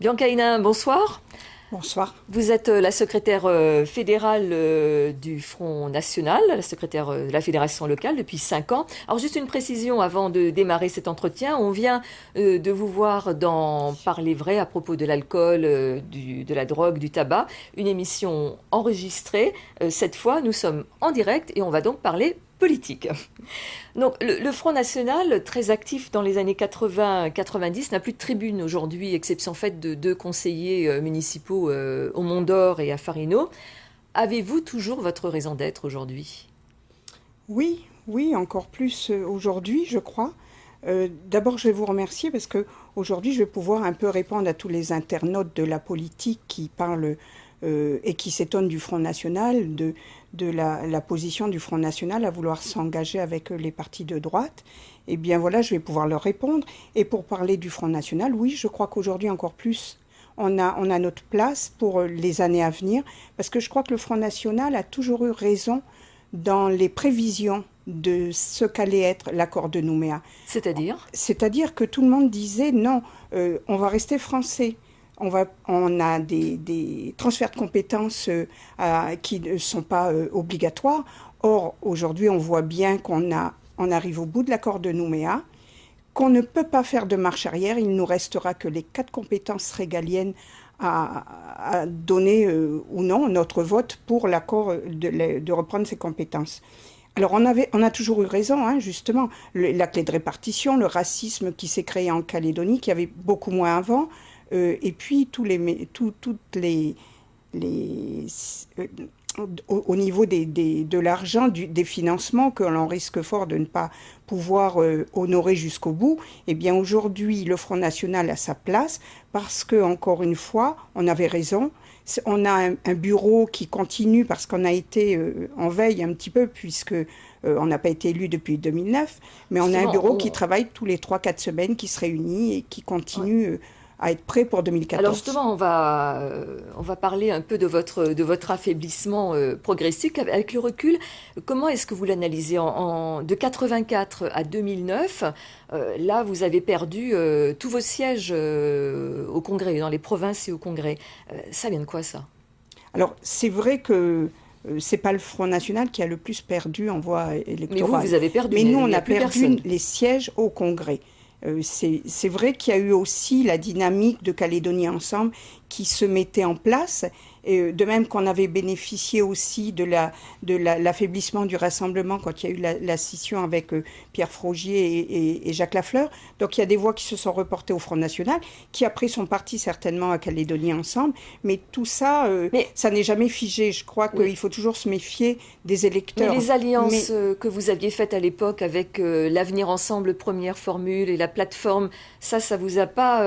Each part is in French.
Bianca Hénin, bonsoir. Bonsoir. Vous êtes la secrétaire fédérale du Front National, la secrétaire de la fédération locale depuis 5 ans. Alors juste une précision avant de démarrer cet entretien. On vient de vous voir dans Parler vrai à propos de l'alcool, de la drogue, du tabac. Une émission enregistrée. Cette fois, nous sommes en direct et on va donc parler politique. Donc, le Front National, très actif dans les années 80-90, n'a plus de tribune aujourd'hui, exception faite de deux conseillers municipaux au Mont d'Or et à Farino. Avez-vous toujours votre raison d'être aujourd'hui? Oui, oui, encore plus aujourd'hui, je crois. D'abord, je vais vous remercier parce que aujourd'hui, je vais pouvoir un peu répondre à tous les internautes de la politique qui parlent et qui s'étonnent du Front National, de la position du Front National à vouloir s'engager avec les partis de droite. Eh bien voilà, je vais pouvoir leur répondre. Et pour parler du Front National, oui, je crois qu'aujourd'hui encore plus, on a notre place pour les années à venir, parce que je crois que le Front National a toujours eu raison dans les prévisions de ce qu'allait être l'accord de Nouméa. C'est-à-dire? C'est-à-dire que tout le monde disait non, on va rester français. On a des transferts de compétences qui ne sont pas obligatoires. Or, aujourd'hui, on voit bien on arrive au bout de l'accord de Nouméa, qu'on ne peut pas faire de marche arrière. Il nous restera que les 4 compétences régaliennes à donner ou non notre vote pour l'accord de reprendre ces compétences. Alors on a toujours eu raison, hein, justement. La clé de répartition, le racisme qui s'est créé en Calédonie, qui avait beaucoup moins avant, et puis toutes les, euh, au niveau de l'argent, des financements que l'on risque fort de ne pas pouvoir honorer jusqu'au bout, eh bien aujourd'hui, le Front National a sa place parce que, encore une fois, on avait raison. On a un bureau qui continue parce qu'on a été en veille un petit peu puisque on n'a pas été élu depuis 2009, mais on a un Justement, bureau qui travaille tous les 3 4 semaines, qui se réunit et qui ouais. continue à être prêt pour Alors 2014. justement, on va parler un peu de votre affaiblissement progressif avec le recul. Comment est-ce que vous l'analysez de 84 à 2009? Là, vous avez perdu tous vos sièges au Congrès, dans les provinces et au Congrès. Ça vient de quoi ça? Alors, c'est vrai que c'est pas le Front National qui a le plus perdu en voie Mais vous, électorale. vous avez perdu, Mais nous, il on n'y a a plus perdu personne. les sièges au Congrès. C'est vrai qu'il y a eu aussi la dynamique de Calédonie Ensemble qui se mettait en place, de même qu'on avait bénéficié aussi l'affaiblissement du rassemblement quand il y a eu la scission avec Pierre Frogier et Jacques Lafleur. Donc il y a des voix qui se sont reportées au Front National, qui après sont partis certainement à Calédonie Ensemble, mais tout ça, Mais ça n'est jamais figé. Je crois oui. qu'il faut toujours se méfier des Mais électeurs. les alliances Mais que vous aviez faites à l'époque avec l'Avenir Ensemble, Première Formule et la plateforme, ça vous a pas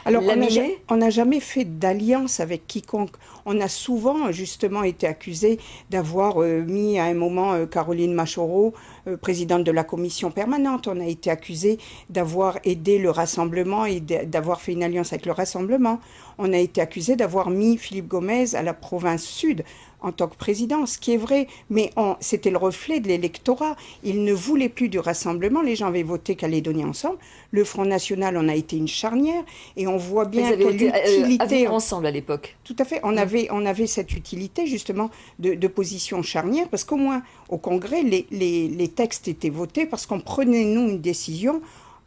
alors, laminé? on n'a jamais fait d'alliance avec quiconque. On a souvent, justement, été accusé d'avoir mis à un moment Caroline Machoro, présidente de la commission permanente. On a été accusé d'avoir aidé le Rassemblement et d'avoir fait une alliance avec le Rassemblement. On a été accusé d'avoir mis Philippe Gomez à la province sud en tant que président, ce qui est vrai, mais c'était le reflet de l'électorat. Il ne voulait plus du rassemblement, les gens avaient voté Calédonie Ensemble. Le Front National en a été une charnière, et on voit Ils bien avaient quelle voté utilité, Avenir Ensemble à l'époque. tout à fait, Mm. on avait cette utilité justement de position charnière, parce qu'au moins au Congrès, les textes étaient votés, parce qu'on prenait, nous, une décision.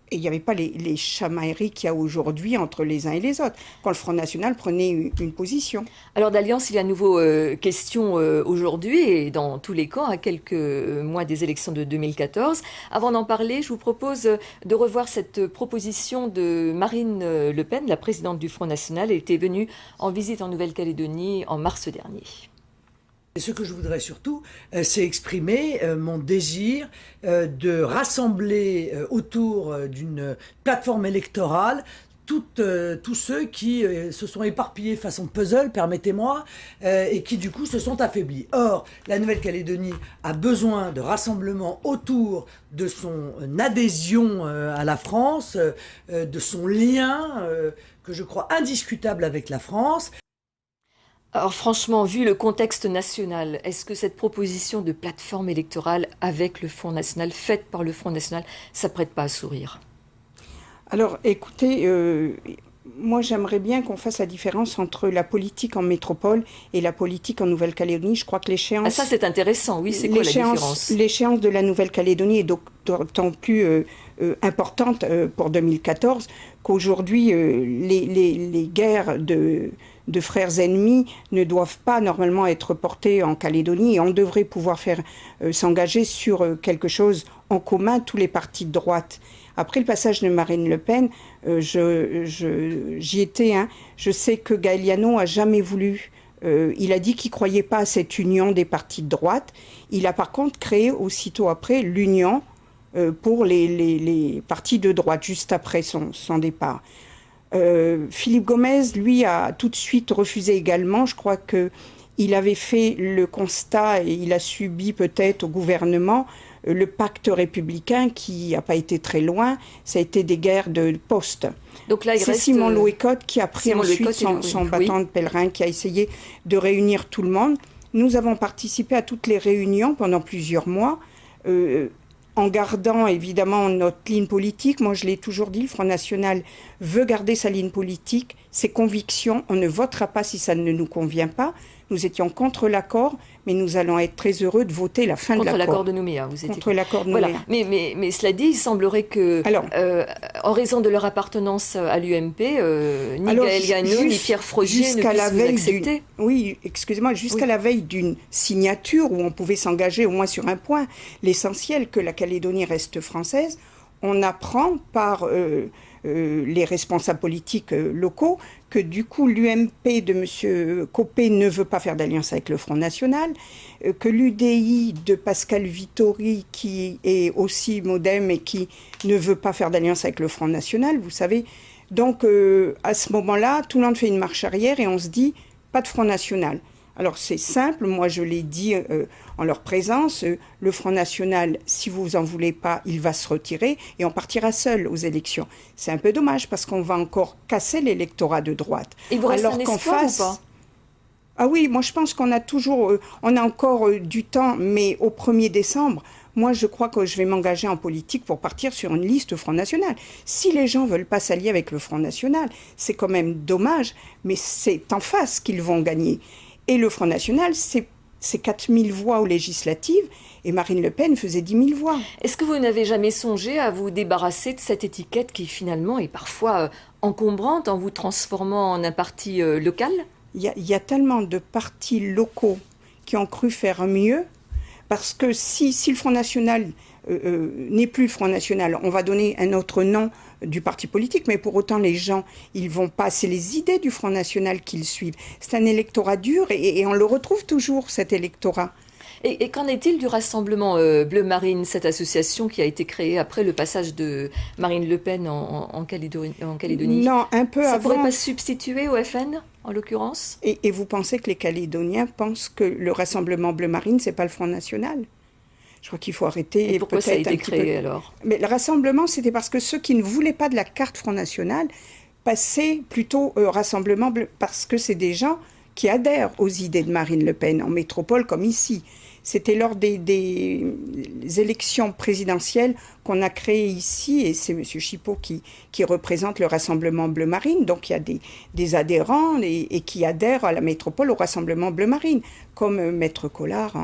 Et il n'y avait pas les chamailleries qu'il y a aujourd'hui entre les uns et les autres, quand le Front National prenait une position. Alors d'alliance, il y a à nouveau question aujourd'hui et dans tous les camps à quelques mois des élections de 2014. Avant d'en parler, je vous propose de revoir cette proposition de Marine Le Pen, la présidente du Front National. Elle était venue en visite en Nouvelle-Calédonie en mars dernier. Et ce que je voudrais surtout, c'est exprimer mon désir de rassembler autour d'une plateforme électorale tous ceux qui se sont éparpillés façon puzzle, permettez-moi, et qui du coup se sont affaiblis. Or, la Nouvelle-Calédonie a besoin de rassemblement autour de son adhésion à la France, de son lien que je crois indiscutable avec la France. Alors franchement, vu le contexte national, est-ce que cette proposition de plateforme électorale avec le Front National, faite par le Front National, ça prête pas à sourire? Alors, écoutez, Moi, j'aimerais bien qu'on fasse la différence entre la politique en métropole et la politique en Nouvelle-Calédonie. Je crois que Ah, ça c'est intéressant, oui, c'est quoi la différence? l'échéance de la Nouvelle-Calédonie est d'autant plus importante pour 2014 qu'aujourd'hui, les guerres de frères ennemis ne doivent pas normalement être portées en Calédonie et on devrait pouvoir faire s'engager sur quelque chose en commun, tous les partis de droite. Après le passage de Marine Le Pen, j'y étais. Hein. Je sais que Gaëliano a jamais voulu. Il a dit qu'il croyait pas à cette union des partis de droite. Il a par contre créé aussitôt après l'union pour les partis de droite, juste après son départ. Philippe Gomez, lui, a tout de suite refusé également. Je crois que il avait fait le constat et il a subi peut-être au gouvernement le pacte républicain qui n'a pas été très loin, ça a été des guerres de poste. Donc là, c'est Simon Louécotte qui a pris ensuite son bâton de pèlerin, qui a essayé de réunir tout le monde. Nous avons participé à toutes les réunions pendant plusieurs mois, en gardant évidemment notre ligne politique. Moi, je l'ai toujours dit, le Front National veut garder sa ligne politique, ses convictions. On ne votera pas si ça ne nous convient pas. Nous étions contre l'accord, mais nous allons être très heureux de voter la fin de l'accord. Contre l'accord de Nouméa, vous étiez contre l'accord de Nouméa. Voilà. Mais cela dit, il semblerait que, en raison de leur appartenance à l'UMP, ni Gaëliano ni Pierre Frogier ne puissent vous accepter. Oui, excusez-moi, jusqu'à la veille d'une signature où on pouvait s'engager au moins sur un point, l'essentiel que la Calédonie reste française, on apprend par les responsables politiques locaux que du coup l'UMP de M. Copé ne veut pas faire d'alliance avec le Front National, que l'UDI de Pascal Vittori, qui est aussi MoDem et qui ne veut pas faire d'alliance avec le Front National, vous savez. Donc à ce moment-là, tout le monde fait une marche arrière et on se dit, pas de Front National. Alors c'est simple, moi je l'ai dit en leur présence, le Front National, si vous en voulez pas, il va se retirer et on partira seul aux élections. C'est un peu dommage parce qu'on va encore casser l'électorat de droite. Et vous reste un espoir ou pas ? Ah oui, moi je pense qu'on a toujours, on a encore du temps, mais au 1er décembre, moi je crois que je vais m'engager en politique pour partir sur une liste Front National. Si les gens veulent pas s'allier avec le Front National, c'est quand même dommage, mais c'est en face qu'ils vont gagner. Et le Front National, c'est 4000 voix aux législatives, et Marine Le Pen faisait 10 000 voix. Est-ce que vous n'avez jamais songé à vous débarrasser de cette étiquette qui finalement est parfois encombrante en vous transformant en un parti local ? Il y a tellement de partis locaux qui ont cru faire mieux, parce que si le Front National n'est plus le Front National, on va donner un autre nom du parti politique, mais pour autant les gens, ils vont pas, c'est les idées du Front National qu'ils suivent. C'est un électorat dur et on le retrouve toujours, cet électorat. Et qu'en est-il du Rassemblement Bleu Marine, cette association qui a été créée après le passage de Marine Le Pen en Calédonie ? Non, un peu avant. Ça ne pourrait pas se substituer au FN, en l'occurrence ? Et vous pensez que les Calédoniens pensent que le Rassemblement Bleu Marine, c'est pas le Front National ? Je crois qu'il faut arrêter. Et pourquoi ça a été créé alors ? Mais le rassemblement, c'était parce que ceux qui ne voulaient pas de la carte Front National passaient plutôt Rassemblement Bleu, parce que c'est des gens qui adhèrent aux idées de Marine Le Pen, en métropole comme ici. C'était lors des élections présidentielles qu'on a créé ici, et c'est M. Chipot qui représente le Rassemblement Bleu Marine. Donc il y a des adhérents et qui adhèrent à la métropole au Rassemblement Bleu Marine, comme Maître Collard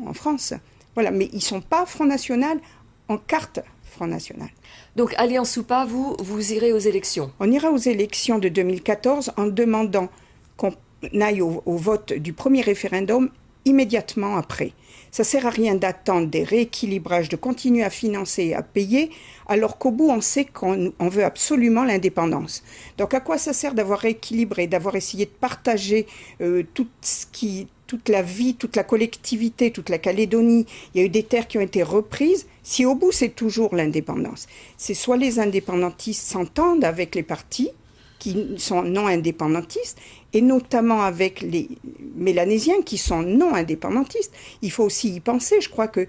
en France. Voilà, mais ils ne sont pas Front National en carte Front National. Donc, alliance ou pas, vous irez aux élections ? On ira aux élections de 2014 en demandant qu'on aille au vote du premier référendum immédiatement après. Ça ne sert à rien d'attendre des rééquilibrages, de continuer à financer et à payer, alors qu'au bout, on sait qu'on veut absolument l'indépendance. Donc, à quoi ça sert d'avoir rééquilibré, d'avoir essayé de partager toute la vie, toute la collectivité, toute la Calédonie, il y a eu des terres qui ont été reprises, si au bout c'est toujours l'indépendance. C'est soit les indépendantistes s'entendent avec les partis qui sont non indépendantistes, et notamment avec les Mélanésiens qui sont non indépendantistes. Il faut aussi y penser. Je crois que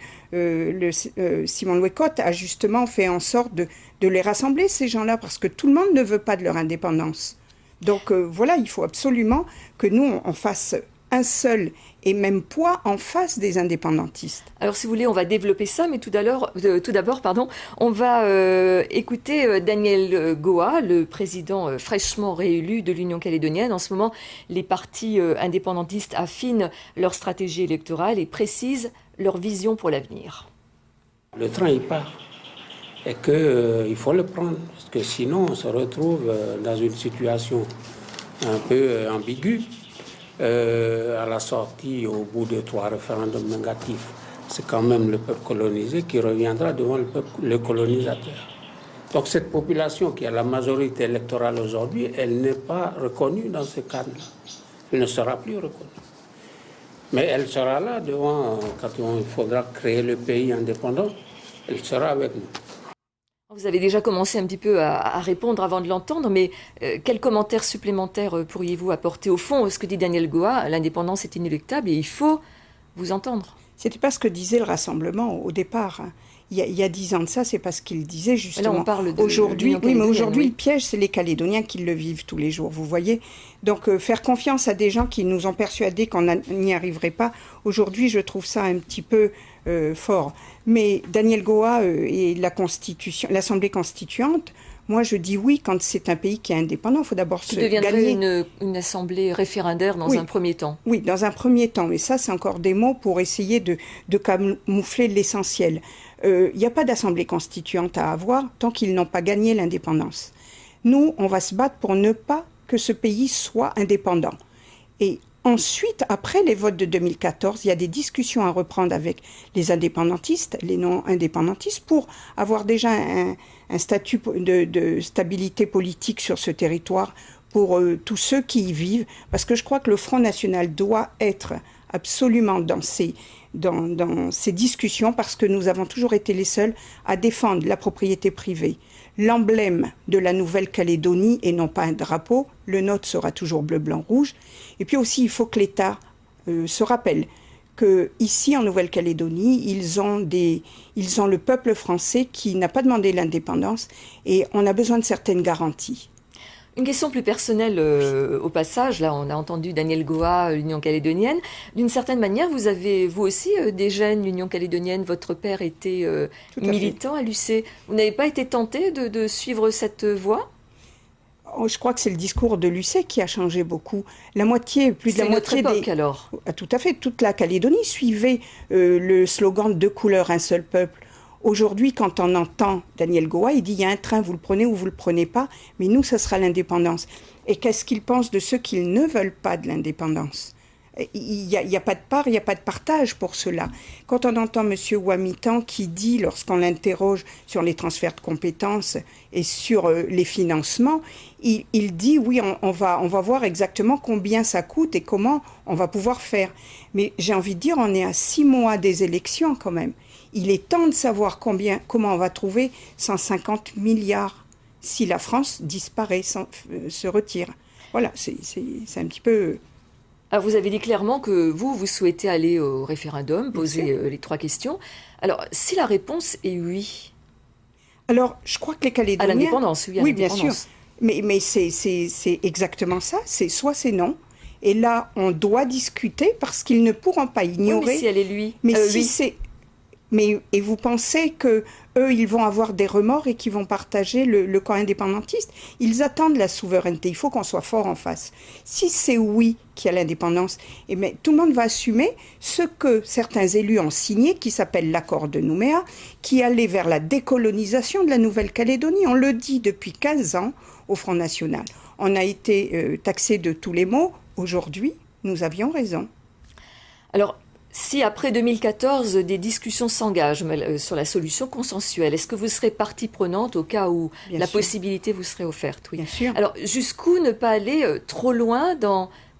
Simon Louécotte a justement fait en sorte de les rassembler, ces gens-là, parce que tout le monde ne veut pas de leur indépendance. Donc voilà, il faut absolument que nous, on fasse un seul et même poids en face des indépendantistes. Alors, si vous voulez, on va développer ça, mais tout d'abord, on va écouter Daniel Goa, le président fraîchement réélu de l'Union calédonienne. En ce moment, les partis indépendantistes affinent leur stratégie électorale et précisent leur vision pour l'avenir. Le train, il part. Et qu'il faut le prendre, parce que sinon, on se retrouve dans une situation un peu ambiguë. À la sortie, au bout de 3 référendums négatifs, c'est quand même le peuple colonisé qui reviendra devant le colonisateur. Donc cette population qui a la majorité électorale aujourd'hui, elle n'est pas reconnue dans ce cadre-là. Elle ne sera plus reconnue. Mais elle sera là devant, quand il faudra créer le pays indépendant, elle sera avec nous. Vous avez déjà commencé un petit peu à répondre avant de l'entendre, mais quels commentaires supplémentaires pourriez-vous apporter au fond? Ce que dit Daniel Goa, l'indépendance est inéluctable et il faut vous entendre. C'était pas ce que disait le Rassemblement au départ. Il y a 10 ans de ça, c'est pas ce qu'il disait justement. Là, on parle de aujourd'hui, oui, mais aujourd'hui, oui. le piège, c'est les Calédoniens qui le vivent tous les jours, vous voyez. Donc, faire confiance à des gens qui nous ont persuadés qu'on n'y arriverait pas, aujourd'hui, je trouve ça un petit peu fort. Mais Daniel Goa et l'Assemblée constituante, moi, je dis oui quand c'est un pays qui est indépendant. Il faut d'abord se gagner. Qui deviendrait une assemblée référendaire dans un premier temps. Oui, dans un premier temps. Mais ça, c'est encore des mots pour essayer de camoufler l'essentiel. Il n'y a pas d'assemblée constituante à avoir tant qu'ils n'ont pas gagné l'indépendance. Nous, on va se battre pour ne pas que ce pays soit indépendant. Et ensuite, après les votes de 2014, il y a des discussions à reprendre avec les indépendantistes, les non-indépendantistes, pour avoir déjà un statut de stabilité politique sur ce territoire pour tous ceux qui y vivent. Parce que je crois que le Front National doit être absolument dans ces discussions, parce que nous avons toujours été les seuls à défendre la propriété privée. L'emblème de la Nouvelle-Calédonie, et non pas un drapeau, le nôtre sera toujours bleu, blanc, rouge. Et puis aussi, il faut que l'État se rappelle qu'ici, en Nouvelle-Calédonie, ils ont le peuple français qui n'a pas demandé l'indépendance, et on a besoin de certaines garanties. Une question plus personnelle au passage. Là, on a entendu Daniel Goa, l'Union calédonienne. D'une certaine manière, vous avez, vous aussi, des gènes l'Union calédonienne. Votre père était militant à l'UC. Vous n'avez pas été tenté de suivre cette voie? Je crois que c'est le discours de l'UC qui a changé beaucoup. La moitié, plus de la moitié époque, alors. Tout à fait. Toute la Calédonie suivait le slogan « Deux couleurs, un seul peuple ». Aujourd'hui, quand on entend Daniel Goa, il dit « il y a un train, vous le prenez ou vous le prenez pas, mais nous, ça sera l'indépendance ». Et qu'est-ce qu'il pense de ceux qui ne veulent pas de l'indépendance? Il n'y a pas de part, il n'y a pas de partage pour cela. Quand on entend M. Ouamitan qui dit, lorsqu'on l'interroge sur les transferts de compétences et sur les financements, il dit oui, on va voir exactement combien ça coûte et comment on va pouvoir faire. Mais j'ai envie de dire, on est à 6 mois des élections quand même. Il est temps de savoir comment on va trouver 150 milliards si la France disparaît, se retire. Voilà, c'est un petit peu... Alors vous avez dit clairement que vous souhaitez aller au référendum, poser les 3 questions. Alors, si la réponse est oui... Alors, je crois que les Calédoniens... À l'indépendance, oui, à oui, bien l'indépendance. sûr. Mais c'est exactement ça. Soit c'est non. Et là, on doit discuter parce qu'ils ne pourront pas ignorer... Oui, mais si elle est lui... Mais si oui. c'est... Et vous pensez que eux, ils vont avoir des remords et qu'ils vont partager le camp indépendantiste? Ils attendent la souveraineté. Il faut qu'on soit fort en face. Si c'est oui qu'il y a l'indépendance, eh bien, tout le monde va assumer ce que certains élus ont signé, qui s'appelle l'accord de Nouméa, qui allait vers la décolonisation de la Nouvelle-Calédonie. On le dit depuis 15 ans au Front National. On a été taxé de tous les maux. Aujourd'hui, nous avions raison. Alors, si après 2014, des discussions s'engagent sur la solution consensuelle, est-ce que vous serez partie prenante au cas où la possibilité vous serait offerte? Oui. Bien sûr. Alors, jusqu'où ne pas aller trop loin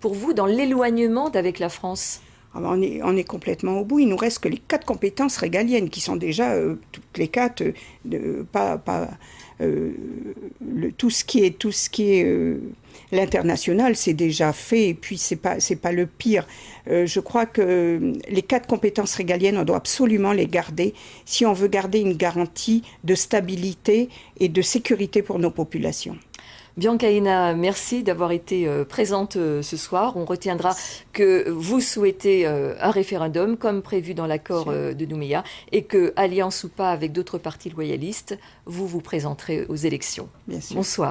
pour vous dans l'éloignement d'avec la France? On est complètement au bout. Il nous reste que les 4 compétences régaliennes qui sont déjà toutes les 4 tout ce qui est l'international, c'est déjà fait. Et puis c'est pas le pire. Je crois que les 4 compétences régaliennes, on doit absolument les garder si on veut garder une garantie de stabilité et de sécurité pour nos populations. Bianca Ina, merci d'avoir été présente ce soir. On retiendra que vous souhaitez un référendum comme prévu dans l'accord de Nouméa et que, alliance ou pas avec d'autres partis loyalistes, vous vous présenterez aux élections. Bien sûr. Bonsoir.